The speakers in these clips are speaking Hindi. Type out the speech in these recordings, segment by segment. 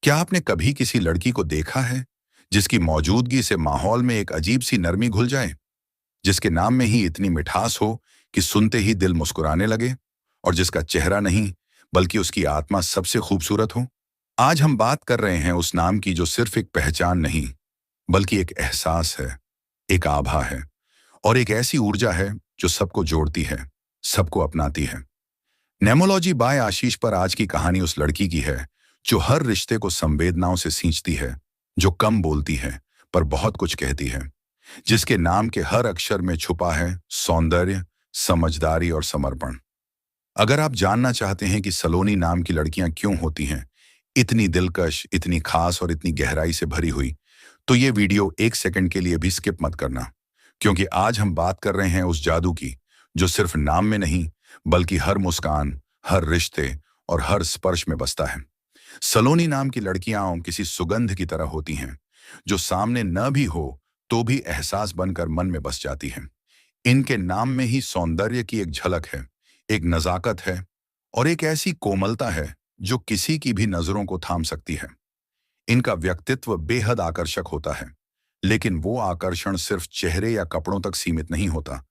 क्या आपने कभी किसी लड़की को देखा है जिसकी मौजूदगी से माहौल में एक अजीब सी नरमी घुल जाए, जिसके नाम में ही इतनी मिठास हो कि सुनते ही दिल मुस्कुराने लगे, और जिसका चेहरा नहीं बल्कि उसकी आत्मा सबसे खूबसूरत हो? आज हम बात कर रहे हैं उस नाम की जो सिर्फ एक पहचान नहीं बल्कि एक एहसास है, एक आभा है, और एक ऐसी ऊर्जा है जो सबको जोड़ती है, सबको अपनाती है। नेमोलॉजी बाय आशीष पर आज की कहानी उस लड़की की है जो हर रिश्ते को संवेदनाओं से सींचती है, जो कम बोलती है पर बहुत कुछ कहती है, जिसके नाम के हर अक्षर में छुपा है सौंदर्य, समझदारी और समर्पण। अगर आप जानना चाहते हैं कि सलोनी नाम की लड़कियां क्यों होती हैं, इतनी दिलकश, इतनी खास और इतनी गहराई से भरी हुई, तो ये वीडियो एक सेकंड के लिए भी स्किप मत करना, क्योंकि आज हम बात कर रहे हैं उस जादू की जो सिर्फ नाम में नहीं बल्कि हर मुस्कान, हर रिश्ते और हर स्पर्श में बसता है। सलोनी नाम की लड़कियां किसी सुगंध की तरह होती हैं, जो सामने न भी हो तो भी एहसास बनकर मन में बस जाती हैं। इनके नाम में ही सौंदर्य की एक झलक है, एक नजाकत है, और एक ऐसी कोमलता है जो किसी की भी नजरों को थाम सकती है। इनका व्यक्तित्व बेहद आकर्षक होता है, लेकिन वो आकर्षण सिर्फ चेहरे या कपड़ों तक सीमित नहीं होता,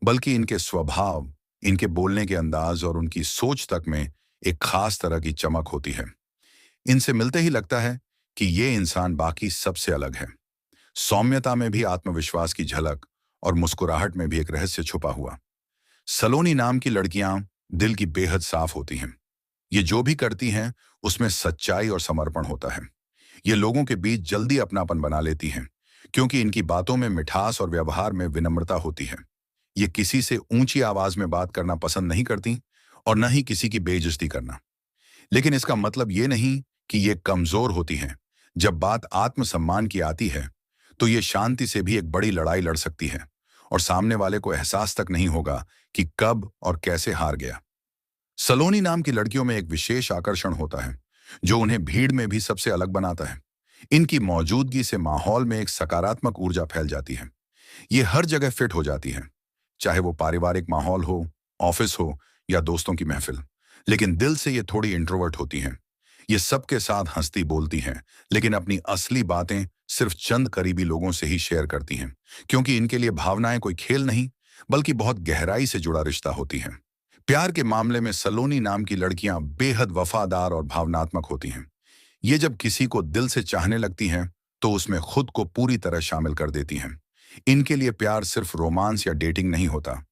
बल्कि इनके स्वभाव, इनके बोलने के अंदाज और उनकी सोच तक में एक खास तरह की चमक होती है। इनसे मिलते ही लगता है कि ये इंसान बाकी सबसे अलग है। सौम्यता में भी आत्मविश्वास की झलक और मुस्कुराहट में भी एक रहस्य छुपा हुआ। सलोनी नाम की लड़कियां दिल की बेहद साफ होती हैं। ये जो भी करती हैं उसमें सच्चाई और समर्पण होता है। ये लोगों के बीच जल्दी अपनापन बना लेती हैं, क्योंकि इनकी बातों में मिठास और व्यवहार में विनम्रता होती है। ये किसी से ऊंची आवाज में बात करना पसंद नहीं करती और न ही किसी की बेइज्जती करना। लेकिन इसका मतलब ये नहीं कि ये कमजोर होती हैं। जब बात आत्मसम्मान की आती है तो ये शांति से भी एक बड़ी लड़ाई लड़ सकती है, और सामने वाले को एहसास तक नहीं होगा कि कब और कैसे हार गया। सलोनी नाम की लड़कियों में एक विशेष आकर्षण होता है जो उन्हें भीड़ में भी सबसे अलग बनाता है। इनकी मौजूदगी से माहौल में एक सकारात्मक ऊर्जा फैल जाती है। ये हर जगह फिट हो जाती है, चाहे वो पारिवारिक माहौल हो, ऑफिस हो या दोस्तों की महफिल। लेकिन दिल से ये थोड़ी इंट्रोवर्ट होती हैं। ये सबके साथ हंसती बोलती हैं, लेकिन अपनी असली बातें सिर्फ चंद करीबी लोगों से ही शेयर करती हैं, क्योंकि इनके लिए भावनाएं कोई खेल नहीं बल्कि बहुत गहराई से जुड़ा रिश्ता होती हैं। प्यार के मामले में सलोनी नाम की लड़कियां बेहद वफादार और भावनात्मक होती हैं। ये जब किसी को दिल से चाहने लगती हैं तो उसमें खुद को पूरी तरह शामिल कर देती हैं। इनके लिए प्यार सिर्फ रोमांस या डेटिंग नहीं होता।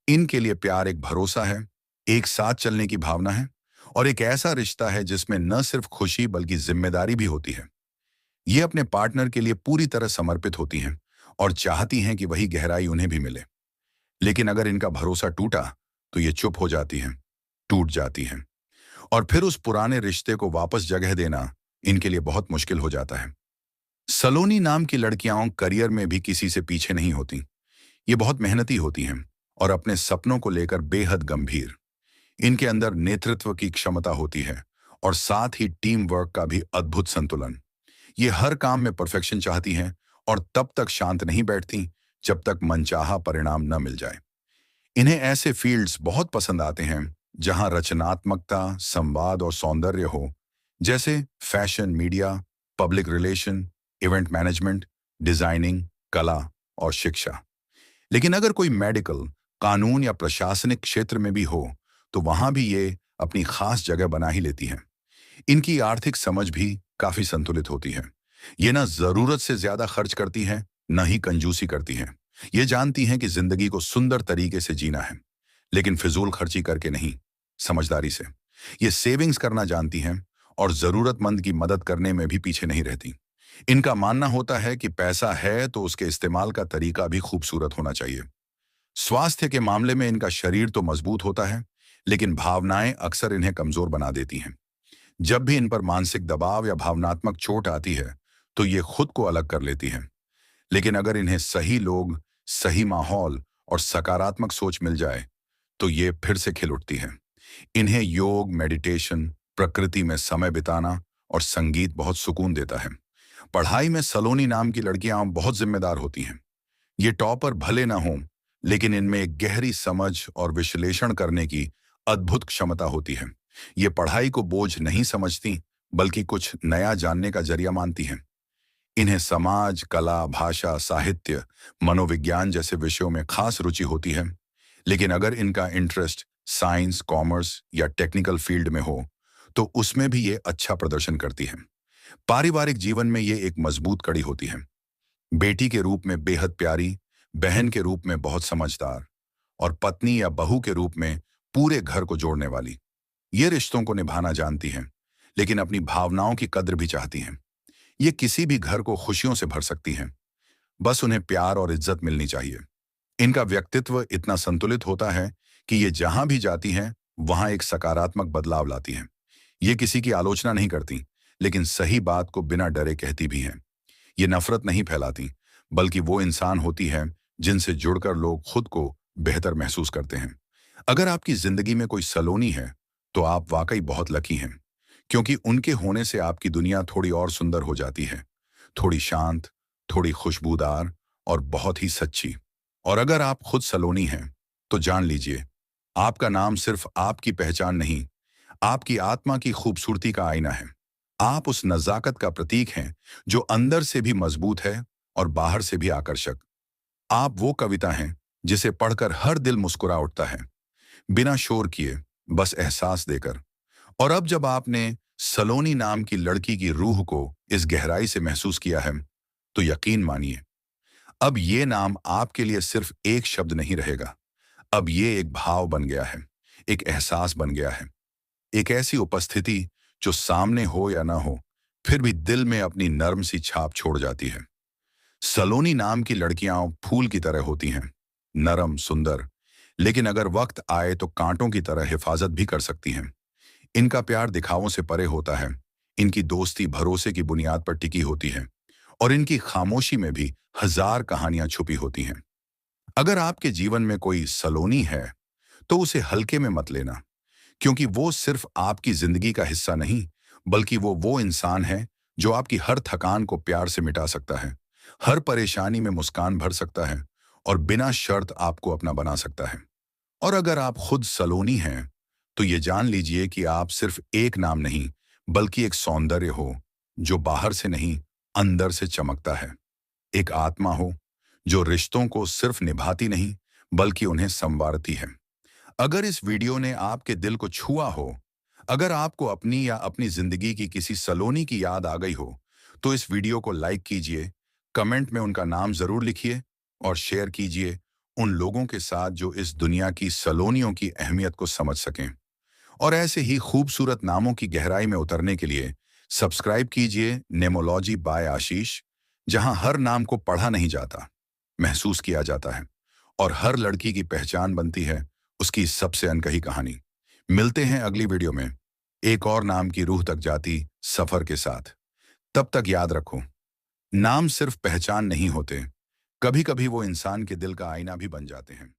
इनके लिए प्यार एक भरोसा है, एक साथ चलने की भावना है, और एक ऐसा रिश्ता है जिसमें न सिर्फ खुशी बल्कि जिम्मेदारी भी होती है। ये अपने पार्टनर के लिए पूरी तरह समर्पित होती हैं और चाहती हैं कि वही गहराई उन्हें भी मिले। लेकिन अगर इनका भरोसा टूटा तो ये चुप हो जाती हैं, टूट जाती हैं, और फिर उस पुराने रिश्ते को वापस जगह देना इनके लिए बहुत मुश्किल हो जाता है। सलोनी नाम की लड़कियां करियर में भी किसी से पीछे नहीं होती। ये बहुत मेहनती होती हैं और अपने सपनों को लेकर बेहद गंभीर। इनके अंदर नेतृत्व की क्षमता होती है और साथ ही टीम वर्क का भी अद्भुत संतुलन। ये हर काम में परफेक्शन चाहती हैं और तब तक शांत नहीं बैठती जब तक मनचाहा परिणाम न मिल जाए। इन्हें ऐसे फील्ड्स बहुत पसंद आते हैं जहां रचनात्मकता, संवाद और सौंदर्य हो, जैसे fashion, media, public relation, event management, designing, कला और शिक्षा। लेकिन अगर कोई मेडिकल, कानून या प्रशासनिक क्षेत्र में भी हो तो वहां भी ये अपनी खास जगह बना ही लेती हैं। इनकी आर्थिक समझ भी काफी संतुलित होती है। ये ना जरूरत से ज्यादा खर्च करती हैं, न ही कंजूसी करती हैं। ये जानती हैं कि जिंदगी को सुंदर तरीके से जीना है, लेकिन फिजूल खर्ची करके नहीं, समझदारी से। ये सेविंग्स करना जानती हैं और जरूरतमंद की मदद करने में भी पीछे नहीं रहती। इनका मानना होता है कि पैसा है तो उसके इस्तेमाल का तरीका भी खूबसूरत होना चाहिए। स्वास्थ्य के मामले में इनका शरीर तो मजबूत होता है, लेकिन भावनाएं अक्सर इन्हें कमजोर बना देती हैं। जब भी इन पर मानसिक दबाव या भावनात्मक चोट आती है तो ये खुद को अलग कर लेती हैं। लेकिन अगर इन्हें सही लोग, सही माहौल और सकारात्मक सोच मिल जाए तो ये फिर से खिल उठती हैं। इन्हें योग, मेडिटेशन, प्रकृति में समय बिताना और संगीत बहुत सुकून देता है। पढ़ाई में सलोनी नाम की लड़कियां बहुत जिम्मेदार होती हैं। ये टॉपर भले ना हों, लेकिन इनमें एक गहरी समझ और विश्लेषण करने की अद्भुत क्षमता होती है। ये पढ़ाई को बोझ नहीं समझती बल्कि कुछ नया जानने का जरिया मानती हैं। इन्हें समाज, कला, भाषा, साहित्य, मनोविज्ञान जैसे विषयों में खास रुचि होती है। लेकिन अगर इनका इंटरेस्ट साइंस, कॉमर्स या टेक्निकल फील्ड में हो, तो उसमें भी ये अच्छा प्रदर्शन करती हैं। पारिवारिक जीवन में ये एक मजबूत कड़ी होती है। बेटी के रूप में बेहद प्यारी, बहन के रूप में बहुत समझदार और पत्नी या बहू के रूप में पूरे घर को जोड़ने वाली। ये रिश्तों को निभाना जानती हैं, लेकिन अपनी भावनाओं की कद्र भी चाहती हैं। ये किसी भी घर को खुशियों से भर सकती हैं। बस उन्हें प्यार और इज्जत मिलनी चाहिए। इनका व्यक्तित्व इतना संतुलित होता है कि ये जहां भी जाती हैं, वहां एक सकारात्मक बदलाव लाती हैं। ये किसी की आलोचना नहीं करती, लेकिन सही बात को बिना डरे कहती भी हैं। ये नफरत नहीं फैलाती, बल्कि वो इंसान होती है जिनसे जुड़कर लोग खुद को बेहतर महसूस करते हैं। अगर आपकी जिंदगी में कोई सलोनी है, तो आप वाकई बहुत लकी हैं, क्योंकि उनके होने से आपकी दुनिया थोड़ी और सुंदर हो जाती है। थोड़ी शांत, थोड़ी खुशबूदार और बहुत ही सच्ची। और अगर आप खुद सलोनी हैं, तो जान लीजिए, आपका नाम सिर्फ आपकी पहचान नहीं, आपकी आत्मा की खूबसूरती का आईना है। आप उस नजाकत का प्रतीक हैं जो अंदर से भी मजबूत है और बाहर से भी आकर्षक। आप वो कविता हैं जिसे पढ़कर हर दिल मुस्कुरा उठता है, बिना शोर किए, बस एहसास देकर। और अब जब आपने सलोनी नाम की लड़की की रूह को इस गहराई से महसूस किया है, तो यकीन मानिए, अब ये नाम आपके लिए सिर्फ एक शब्द नहीं रहेगा। अब ये एक भाव बन गया है, एक एहसास बन गया है, एक ऐसी उपस्थिति जो सामने हो या ना हो, फिर भी दिल में अपनी नर्म सी छाप छोड़ जाती है। सलोनी नाम की लड़कियां फूल की तरह होती हैं, नरम, सुंदर, लेकिन अगर वक्त आए तो कांटों की तरह हिफाजत भी कर सकती हैं। इनका प्यार दिखावों से परे होता है। इनकी दोस्ती भरोसे की बुनियाद पर टिकी होती है और इनकी खामोशी में भी हजार कहानियां छुपी होती हैं। अगर आपके जीवन में कोई सलोनी है, तो उसे हल्के में मत लेना, क्योंकि वो सिर्फ आपकी जिंदगी का हिस्सा नहीं, बल्कि वो इंसान है जो आपकी हर थकान को प्यार से मिटा सकता है, हर परेशानी में मुस्कान भर सकता है और बिना शर्त आपको अपना बना सकता है। और अगर आप खुद सलोनी हैं, तो ये जान लीजिए कि आप सिर्फ एक नाम नहीं, बल्कि एक सौंदर्य हो जो बाहर से नहीं, अंदर से चमकता है। एक आत्मा हो जो रिश्तों को सिर्फ निभाती नहीं, बल्कि उन्हें संवारती है। अगर इस वीडियो ने आपके दिल को छुआ हो, अगर आपको अपनी या अपनी जिंदगी की किसी सलोनी की याद आ गई हो, तो इस वीडियो को लाइक कीजिए, कमेंट में उनका नाम जरूर लिखिए और शेयर कीजिए उन लोगों के साथ जो इस दुनिया की सलोनियों की अहमियत को समझ सकें। और ऐसे ही खूबसूरत नामों की गहराई में उतरने के लिए सब्सक्राइब कीजिए नेमोलॉजी बाय आशीष, जहां हर नाम को पढ़ा नहीं जाता, महसूस किया जाता है और हर लड़की की पहचान बनती है उसकी सबसे अनकही कहानी। मिलते हैं अगली वीडियो में एक और नाम की रूह तक जाती सफर के साथ। तब तक याद रखो, नाम सिर्फ पहचान नहीं होते, कभी कभी वो इंसान के दिल का आईना भी बन जाते हैं।